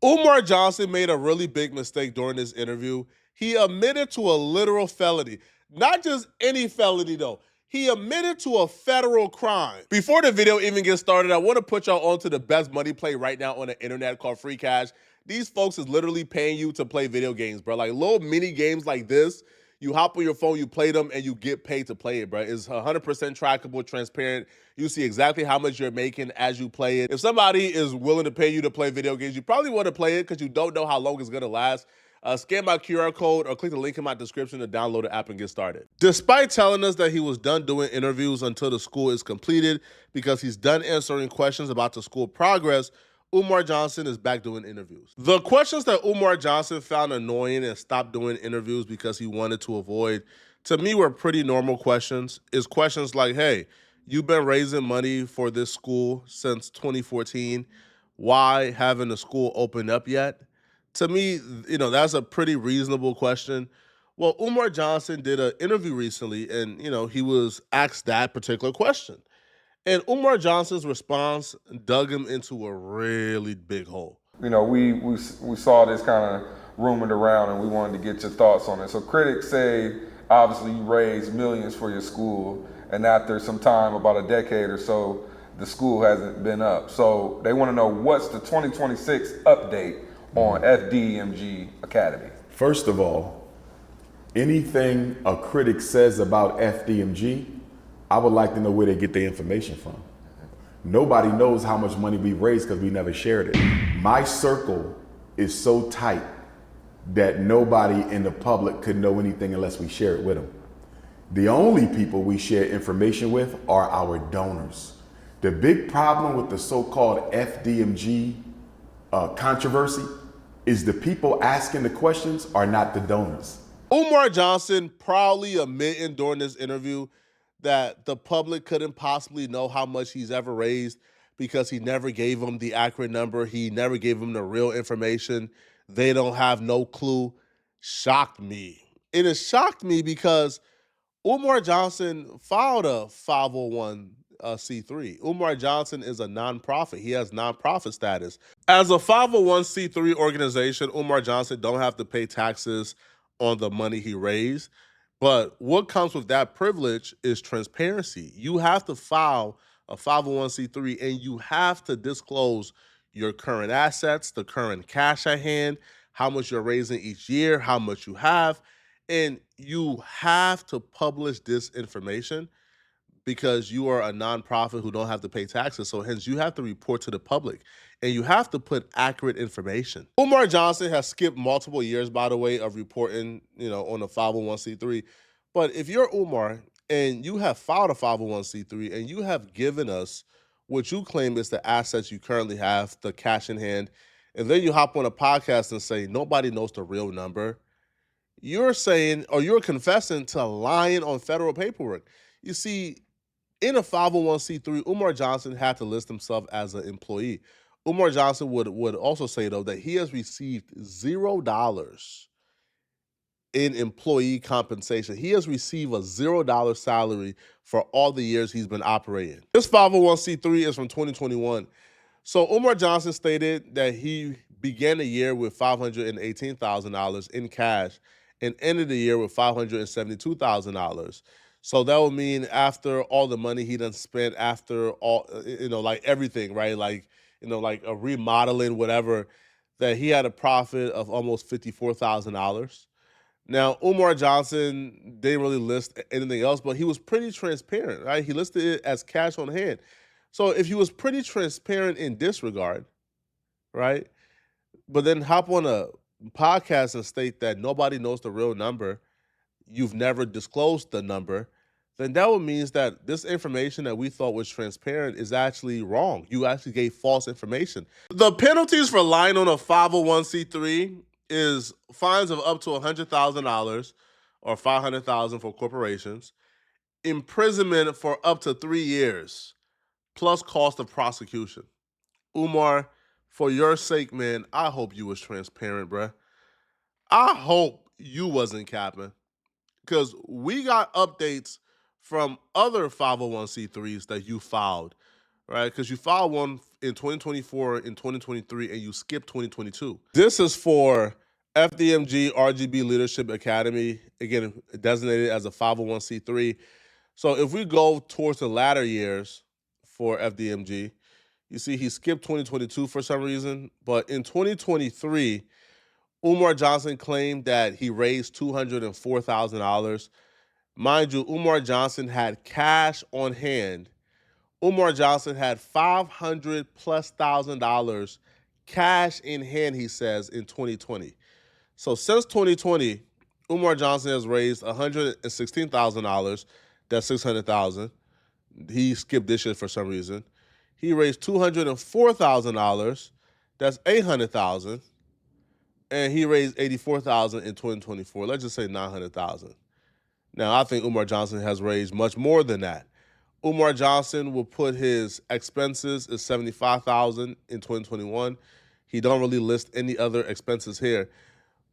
Umar Johnson made a really big mistake during this interview. He admitted to a literal felony. Not just any felony, though. He admitted to a federal crime. Before the video even gets started, I want to put y'all on to the best money play right now on the internet called Free Cash. These folks is literally paying you to play video games, bro. Like little mini games like this. You hop on your phone, you play them, and you get paid to play it, bro. It's 100% trackable, transparent. You see exactly how much you're making as you play it. If somebody is willing to pay you to play video games, you probably want to play it because you don't know how long it's going to last. Scan my QR code or click the link in my description to download the app and get started. Despite telling us that he was done doing interviews until the school is completed because he's done answering questions about the school progress, Umar Johnson is back doing interviews. The questions that Umar Johnson found annoying and stopped doing interviews because he wanted to avoid, to me, were pretty normal questions. Is questions like, hey, you've been raising money for this school since 2014. Why haven't the school opened up yet? To me, that's a pretty reasonable question. Well, Umar Johnson did an interview recently, and he was asked that particular question. And Umar Johnson's response dug him into a really big hole. We saw this kind of rumored around, and we wanted to get your thoughts on it. So critics say, obviously, you raised millions for your school, and after some time, about a decade or so, the school hasn't been up. So they want to know what's the 2026 update on FDMG Academy. First of all, anything a critic says about FDMG, I would like to know where they get their information from. Nobody knows how much money we raised because we never shared it. My circle is so tight that nobody in the public could know anything unless we share it with them. The only people we share information with are our donors. The big problem with the so-called FDMG controversy is the people asking the questions are not the donors. Umar Johnson proudly admitting during this interview that the public couldn't possibly know how much he's ever raised because he never gave them the accurate number. He never gave them the real information. They don't have no clue. Shocked me. It has shocked me because Umar Johnson filed a 501c3. Umar Johnson is a nonprofit. He has nonprofit status. As a 501c3 organization, Umar Johnson don't have to pay taxes on the money he raised. But what comes with that privilege is transparency. You have to file a 501c3 and you have to disclose your current assets, the current cash at hand, how much you're raising each year, how much you have. And you have to publish this information because you are a nonprofit who don't have to pay taxes. So hence you have to report to the public and you have to put accurate information. Umar Johnson has skipped multiple years, by the way, of reporting, on a 501c3. But if you're Umar and you have filed a 501c3 and you have given us what you claim is the assets you currently have, the cash in hand, and then you hop on a podcast and say, nobody knows the real number, you're saying, or you're confessing to lying on federal paperwork. You see, in a 501c3, Umar Johnson had to list himself as an employee. Umar Johnson would also say, though, that he has received $0 in employee compensation. He has received a $0 salary for all the years he's been operating. This 501c3 is from 2021. So Umar Johnson stated that he began the year with $518,000 in cash and ended the year with $572,000. So that would mean after all the money he done spent, after all, like everything, right? Like a remodeling, whatever, that he had a profit of almost $54,000. Now, Umar Johnson didn't really list anything else, but he was pretty transparent, right? He listed it as cash on hand. So if he was pretty transparent in this regard, right, but then hop on a podcast and state that nobody knows the real number, you've never disclosed the number, then that would mean that this information that we thought was transparent is actually wrong. You actually gave false information. The penalties for lying on a 501c3 is fines of up to $100,000 or $500,000 for corporations, imprisonment for up to 3 years, plus cost of prosecution. Umar, for your sake, man, I hope you was transparent, bruh. I hope you wasn't capping, because we got updates from other 501c3s that you filed, right? Because you filed one in 2024, in 2023, and you skip 2022. This is for FDMG RGB Leadership Academy, again, designated as a 501c3. So if we go towards the latter years for FDMG, you see he skipped 2022 for some reason, but in 2023, Umar Johnson claimed that he raised $204,000. Mind you, Umar Johnson had cash on hand. Umar Johnson had $500,000+ cash in hand, he says, in 2020. So since 2020, Umar Johnson has raised $116,000. That's $600,000. He skipped this year for some reason. He raised $204,000. That's $800,000. And he raised $84,000 in 2024. Let's just say $900,000. Now, I think Umar Johnson has raised much more than that. Umar Johnson will put his expenses as $75,000 in 2021. He don't really list any other expenses here.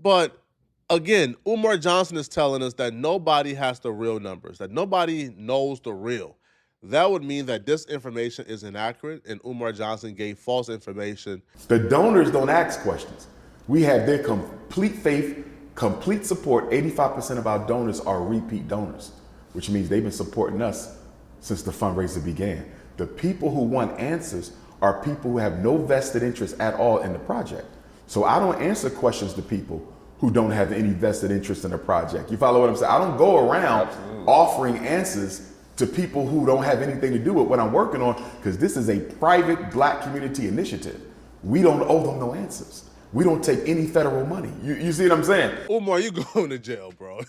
But again, Umar Johnson is telling us that nobody has the real numbers, that nobody knows the real. That would mean that this information is inaccurate and Umar Johnson gave false information. The donors don't ask questions. We have their complete faith, complete support. 85% of our donors are repeat donors, which means they've been supporting us since the fundraiser began. The people who want answers are people who have no vested interest at all in the project. So I don't answer questions to people who don't have any vested interest in the project. You follow what I'm saying? I don't go around offering answers to people who don't have anything to do with what I'm working on, because this is a private Black community initiative. We don't owe them no answers. We don't take any federal money. You see what I'm saying? Umar, you going to jail, bro.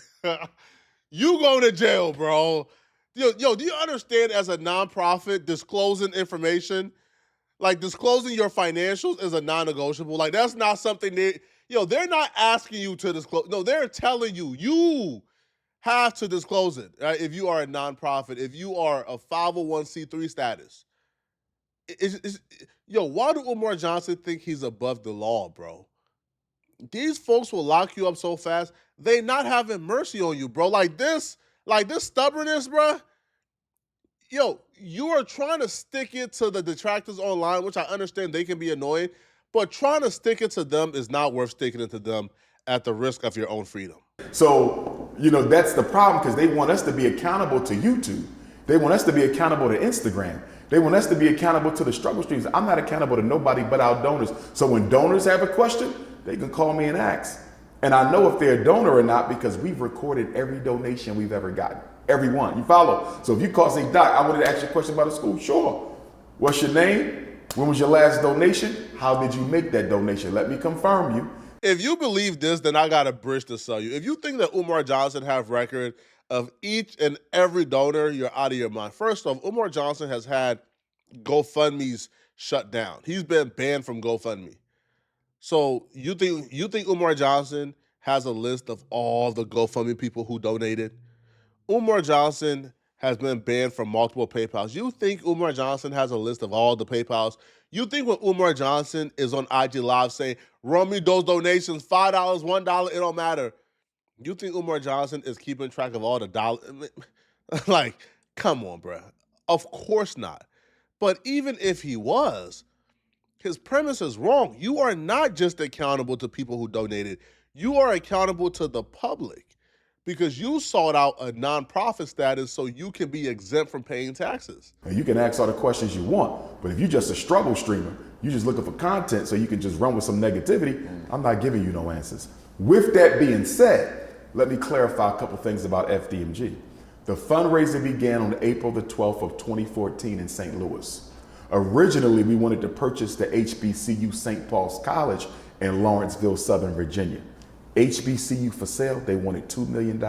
You going to jail, bro. Yo, do you understand, as a nonprofit, disclosing information, like disclosing your financials, is a non-negotiable? Like, that's not something they're not asking you to disclose. No, they're telling you, you have to disclose it, right? If you are a nonprofit, if you are a 501c3 status. Why do Umar Johnson think he's above the law, bro? These folks will lock you up so fast, they not having mercy on you, bro. Like this stubbornness, bro. You are trying to stick it to the detractors online, which I understand they can be annoying, but trying to stick it to them is not worth sticking it to them at the risk of your own freedom. So, that's the problem, because they want us to be accountable to YouTube. They want us to be accountable to Instagram. They want us to be accountable to the struggle streams. I'm not accountable to nobody but our donors. So when donors have a question, they can call me and ask. And I know if they're a donor or not, because we've recorded every donation we've ever gotten. Every one. You follow? So if you call, say, Doc, I wanted to ask you a question about the school. Sure. What's your name? When was your last donation? How did you make that donation? Let me confirm you. If you believe this, then I got a bridge to sell you. If you think that Umar Johnson have record of each and every donor, you're out of your mind. First off, Umar Johnson has had GoFundMe's shut down. He's been banned from GoFundMe. So you think Umar Johnson has a list of all the GoFundMe people who donated? Umar Johnson has been banned from multiple PayPals. You think Umar Johnson has a list of all the PayPals? You think when Umar Johnson is on IG Live saying, run me those donations, $5, $1, it don't matter. You think Umar Johnson is keeping track of all the dollars? Like, come on, bro. Of course not. But even if he was, his premise is wrong. You are not just accountable to people who donated. You are accountable to the public, because you sought out a nonprofit status so you can be exempt from paying taxes. And you can ask all the questions you want, but if you're just a struggle streamer, you're just looking for content so you can just run with some negativity, I'm not giving you no answers. With that being said, let me clarify a couple things about FDMG. The fundraiser began on April the 12th of 2014 in St. Louis. Originally, we wanted to purchase the HBCU St. Paul's College in Lawrenceville, Southern Virginia. HBCU for sale, they wanted $2 million.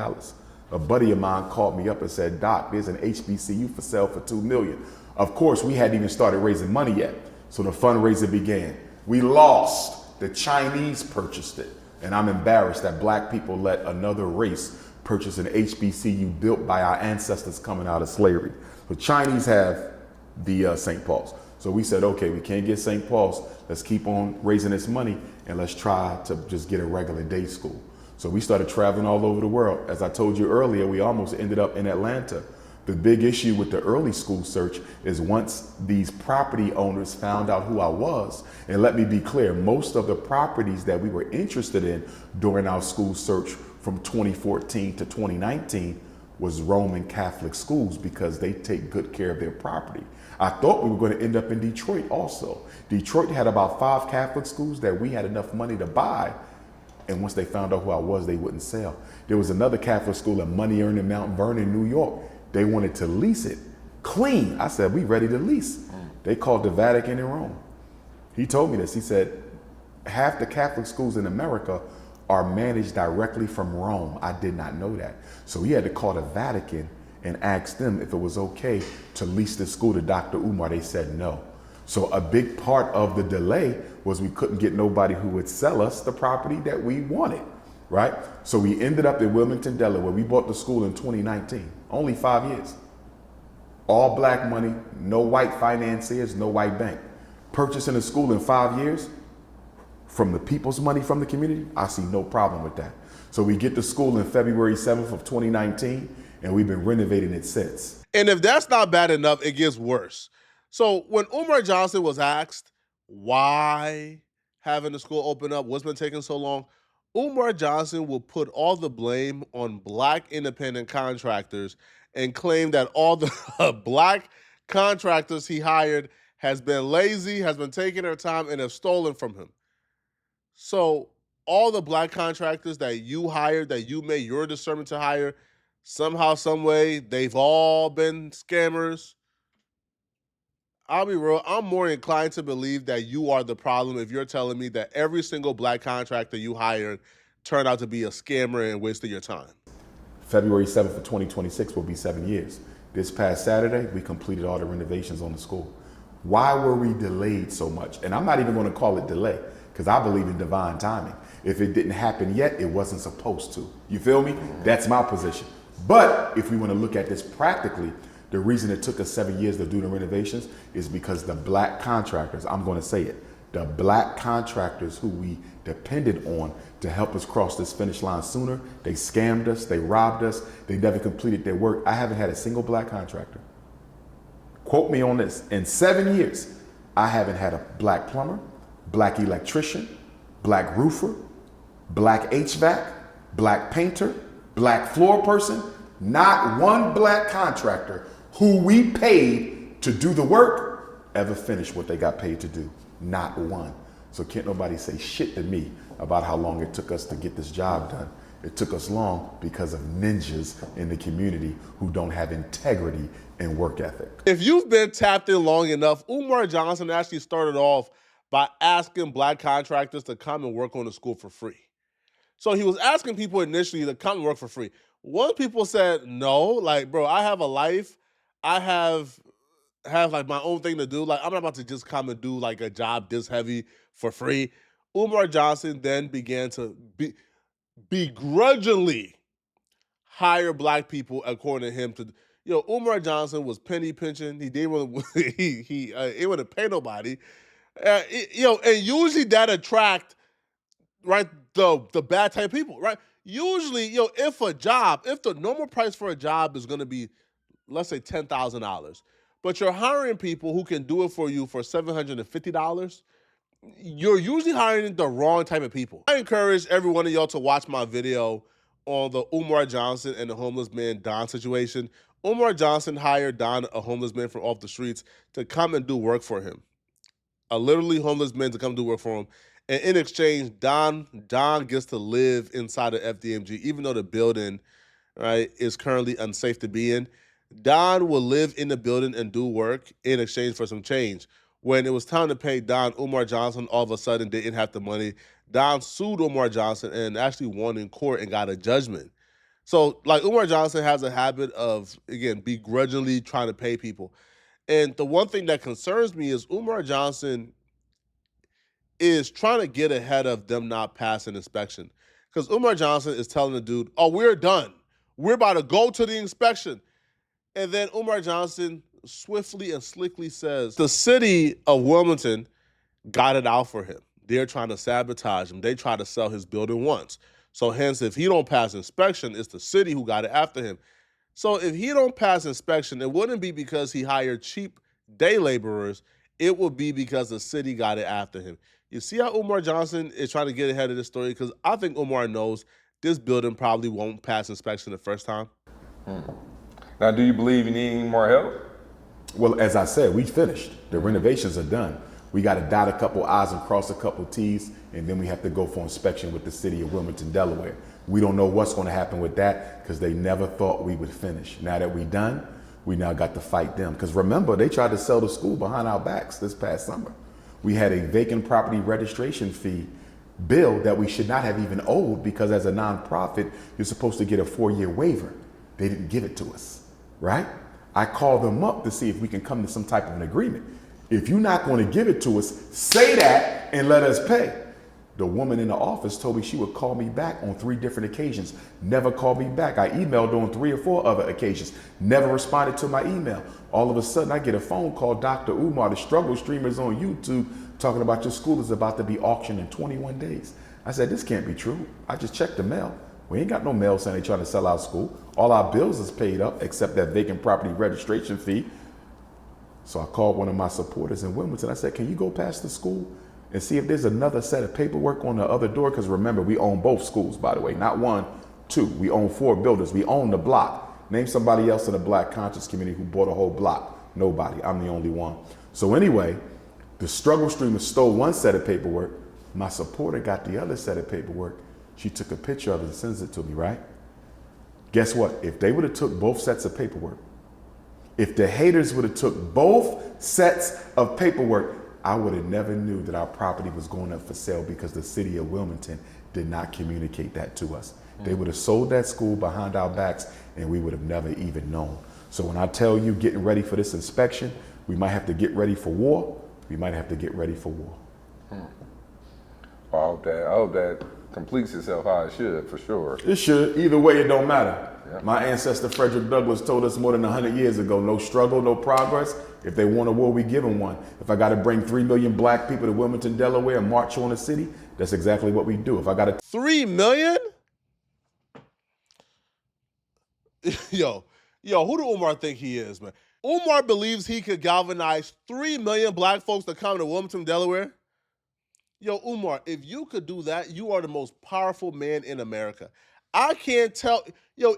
A buddy of mine called me up and said, Doc, there's an HBCU for sale for $2 million. Of course, we hadn't even started raising money yet. So the fundraiser began. We lost. The Chinese purchased it. And I'm embarrassed that Black people let another race purchase an HBCU built by our ancestors coming out of slavery. The Chinese have the St. Paul's. So we said, okay, we can't get St. Paul's. Let's keep on raising this money and let's try to just get a regular day school. So we started traveling all over the world. As I told you earlier, we almost ended up in Atlanta. The big issue with the early school search is once these property owners found out who I was, and let me be clear, most of the properties that we were interested in during our school search from 2014 to 2019 was Roman Catholic schools because they take good care of their property. I thought we were going to end up in Detroit also. Detroit had about 5 Catholic schools that we had enough money to buy, and once they found out who I was, they wouldn't sell. There was another Catholic school in Money Earned in Mount Vernon, New York. They wanted to lease it clean. I said, we ready to lease. They called the Vatican in Rome. He told me this. He said, half the Catholic schools in America are managed directly from Rome. I did not know that. So he had to call the Vatican and ask them if it was okay to lease the school to Dr. Umar. They said no. So a big part of the delay was we couldn't get nobody who would sell us the property that we wanted, right? So we ended up in Wilmington, Delaware. We bought the school in 2019, only 5 years. All black money, no white financiers, no white bank. Purchasing a school in 5 years from the people's money from the community, I see no problem with that. So we get the school in February 7th of 2019, and we've been renovating it since. And if that's not bad enough, it gets worse. So when Umar Johnson was asked why having the school open up, what's been taking so long, Umar Johnson will put all the blame on black independent contractors and claim that all the black contractors he hired has been lazy, has been taking their time, and have stolen from him. So all the black contractors that you hired, that you made your discernment to hire, somehow, some way, they've all been scammers. I'll be real, I'm more inclined to believe that you are the problem if you're telling me that every single black contractor you hired turned out to be a scammer and wasted your time. February 7th of 2026 will be 7 years. This past Saturday, we completed all the renovations on the school. Why were we delayed so much? And I'm not even going to call it delay because I believe in divine timing. If it didn't happen yet, it wasn't supposed to. You feel me? That's my position. But if we want to look at this practically, the reason it took us 7 years to do the renovations is because the black contractors, I'm going to say it, the black contractors who we depended on to help us cross this finish line sooner, they scammed us, they robbed us, they never completed their work. I haven't had a single black contractor. Quote me on this. In 7 years, I haven't had a black plumber, black electrician, black roofer, black HVAC, black painter, black floor person, not one black contractor who we paid to do the work ever finished what they got paid to do. Not one. So can't nobody say shit to me about how long it took us to get this job done. It took us long because of ninjas in the community who don't have integrity and work ethic. If you've been tapped in long enough, Umar Johnson actually started off by asking black contractors to come and work on the school for free. So he was asking people initially to come and work for free. Once people said no, like, bro, I have a life, I have like my own thing to do. Like, I'm not about to just come and do like a job this heavy for free. Umar Johnson then began to begrudgingly hire black people, according to him. Umar Johnson was penny pinching. He didn't want to. He didn't want to pay nobody. And usually that attract right the bad type of people, right? Usually, if the normal price for a job is going to be, let's say $10,000, but you're hiring people who can do it for you for $750, you're usually hiring the wrong type of people. I encourage every one of y'all to watch my video on the Umar Johnson and the homeless man Don situation. Umar Johnson hired Don, a homeless man from off the streets, to come and do work for him. A literally homeless man to come do work for him. And in exchange, Don gets to live inside of FDMG, even though the building, right, is currently unsafe to be in. Don will live in the building and do work in exchange for some change. When it was time to pay Don, Umar Johnson all of a sudden didn't have the money. Don sued Umar Johnson and actually won in court and got a judgment. So, like, Umar Johnson has a habit of, again, begrudgingly trying to pay people. And the one thing that concerns me is Umar Johnson is trying to get ahead of them not passing inspection. Because Umar Johnson is telling the dude, oh, we're done. We're about to go to the inspection. And then Umar Johnson swiftly and slickly says, the city of Wilmington got it out for him. They're trying to sabotage him. They tried to sell his building once. So hence, if he don't pass inspection, it's the city who got it after him. So if he don't pass inspection, it wouldn't be because he hired cheap day laborers. It would be because the city got it after him. You see how Umar Johnson is trying to get ahead of this story? Because I think Umar knows this building probably won't pass inspection the first time. Now, do you believe you need any more help? Well, as I said, we finished. The renovations are done. We got to dot a couple I's and cross a couple T's, and then we have to go for inspection with the city of Wilmington, Delaware. We don't know what's going to happen with that because they never thought we would finish. Now that we're done, we now got to fight them. Because remember, they tried to sell the school behind our backs this past summer. We had a vacant property registration fee bill that we should not have even owed because as a nonprofit, you're supposed to get a 4-year waiver. They didn't give it to us, right? I called them up to see if we can come to some type of an agreement. If you're not going to give it to us, say that and let us pay. The woman in the office told me she would call me back on 3 different occasions. Never called me back. I emailed on 3 or 4 other occasions. Never responded to my email. All of a sudden, I get a phone call, Dr. Umar, the struggle streamers on YouTube, talking about your school is about to be auctioned in 21 days. I said, this can't be true. I just checked the mail. We ain't got no mail saying they trying to sell our school. All our bills is paid up except that vacant property registration fee. So I called one of my supporters in Wilmington. I said, can you go past the school and see if there's another set of paperwork on the other door? Because remember, we own both schools, by the way, not 1, 2. We own 4 buildings. We own the block. Name somebody else in the Black conscious community who bought a whole block. Nobody. I'm the only one. So anyway, the struggle streamer stole 1 set of paperwork. My supporter got the other set of paperwork. She took a picture of it and sends it to me, right? Guess what? If they would have took both sets of paperwork, if the haters would have took both sets of paperwork, I would have never knew that our property was going up for sale because the city of Wilmington did not communicate that to us. They would have sold that school behind our backs and we would have never even known. So when I tell you getting ready for this inspection, we might have to get ready for war. We might have to get ready for war. Well, I hope that completes itself how it should, for sure. It should. Either way, it don't matter. Yeah. My ancestor Frederick Douglass told us more than 100 years ago, no struggle, no progress. If they want a war, we give them one. If I got to bring 3 million black people to Wilmington, Delaware and march on the city, that's exactly what we do. If I got to 3 million? Yo, who do Umar think he is, man? Umar believes he could galvanize 3 million black folks to come to Wilmington, Delaware? Yo, Umar, if you could do that, you are the most powerful man in America. I can't tell,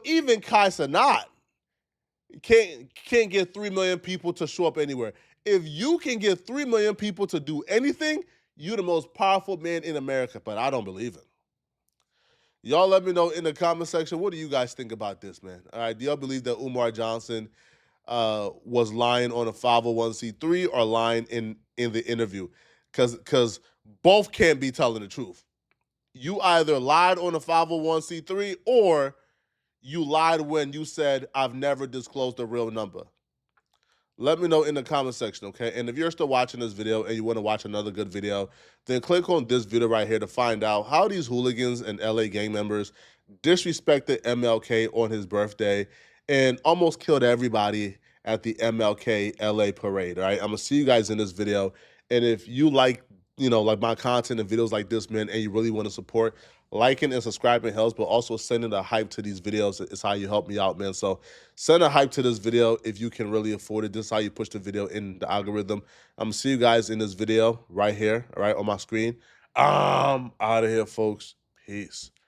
even Kai Cenat can't get 3 million people to show up anywhere. If you can get 3 million people to do anything, you're the most powerful man in America, but I don't believe it. Y'all let me know in the comment section, what do you guys think about this, man? All right, do y'all believe that Umar Johnson was lying on a 501c3 or lying in the interview? Because both can't be telling the truth. You either lied on a 501c3 or you lied when you said, I've never disclosed the real number. Let me know in the comment section, okay? And if you're still watching this video and you want to watch another good video, then click on this video right here to find out how these hooligans and LA gang members disrespected MLK on his birthday and almost killed everybody at the MLK LA parade, all right? I'm going to see you guys in this video. And if you like my content and videos like this, man, and you really want to support, liking and subscribing helps, but also sending a hype to these videos is how you help me out, man. So send a hype to this video if you can really afford it. This is how you push the video in the algorithm. I'm gonna see you guys in this video right here, all right, on my screen. I'm out of here, folks. Peace.